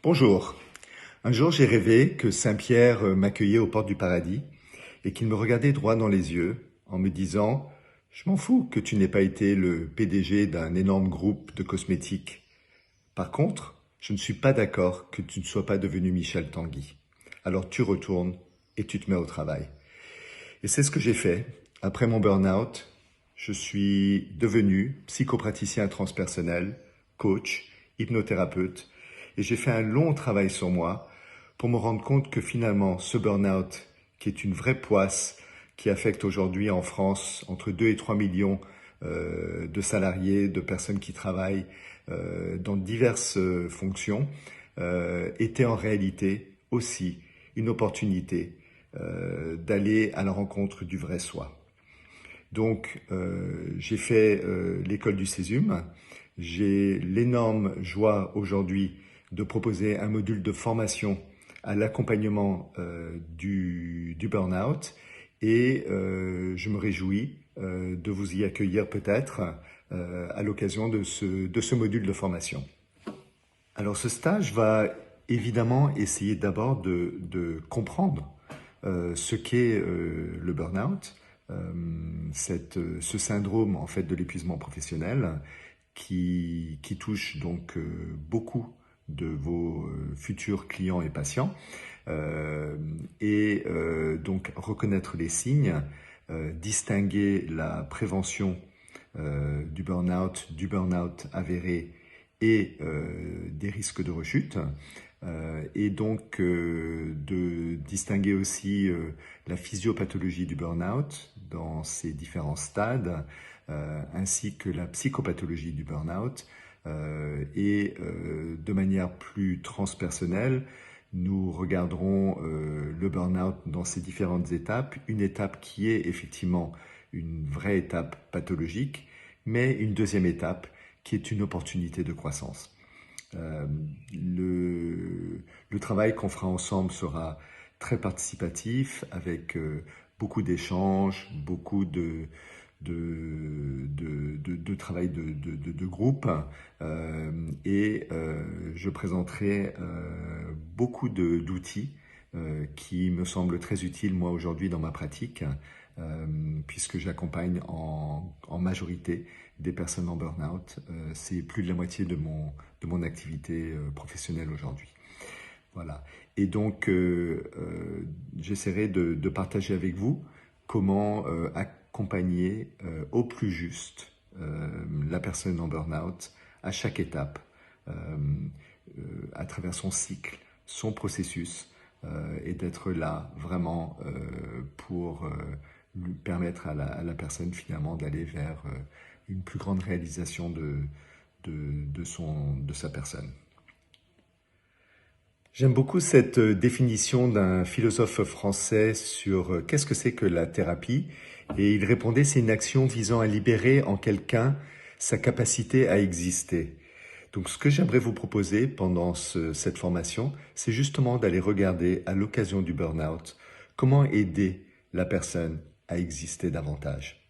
Bonjour. Un jour, j'ai rêvé que Saint-Pierre m'accueillait aux portes du paradis et qu'il me regardait droit dans les yeux en me disant « Je m'en fous que tu n'aies pas été le PDG d'un énorme groupe de cosmétiques. Par contre, je ne suis pas d'accord que tu ne sois pas devenu Michel Tanguy. Alors tu retournes et tu te mets au travail. » Et c'est ce que j'ai fait. Après mon burn-out, je suis devenu psychopraticien transpersonnel, coach, hypnothérapeute, et j'ai fait un long travail sur moi pour me rendre compte que finalement, ce burn-out, qui est une vraie poisse, qui affecte aujourd'hui en France entre 2 et 3 millions de salariés, de personnes qui travaillent dans diverses fonctions, était en réalité aussi une opportunité d'aller à la rencontre du vrai soi. Donc, j'ai fait l'école du Césum. J'ai l'énorme joie aujourd'hui de proposer un module de formation à l'accompagnement du burn-out et je me réjouis de vous y accueillir peut-être à l'occasion de ce module de formation. Alors, ce stage va évidemment essayer d'abord de comprendre ce qu'est le burn-out, ce syndrome en fait de l'épuisement professionnel qui touche donc beaucoup de vos futurs clients et patients donc reconnaître les signes, distinguer la prévention du burn-out avéré et des risques de rechute. Et donc de distinguer aussi la physiopathologie du burn-out dans ses différents stades, ainsi que la psychopathologie du burn-out. De manière plus transpersonnelle, nous regarderons le burn-out dans ses différentes étapes. Une étape qui est effectivement une vraie étape pathologique, mais une deuxième étape qui est une opportunité de croissance. Le travail qu'on fera ensemble sera très participatif avec beaucoup d'échanges, beaucoup de travail de groupe je présenterai beaucoup d'outils qui me semblent très utiles moi aujourd'hui dans ma pratique puisque j'accompagne en majorité des personnes en burn-out. C'est plus de la moitié de mon activité professionnelle aujourd'hui. Voilà. Et donc, j'essaierai de partager avec vous comment accompagner au plus juste la personne en burn-out à chaque étape, à travers son cycle, son processus, et d'être là vraiment pour lui permettre à la personne finalement d'aller vers une plus grande réalisation de sa personne. J'aime beaucoup cette définition d'un philosophe français sur qu'est-ce que c'est que la thérapie. Et il répondait, c'est une action visant à libérer en quelqu'un sa capacité à exister. Donc ce que j'aimerais vous proposer pendant cette formation, c'est justement d'aller regarder à l'occasion du burn-out comment aider la personne à exister davantage.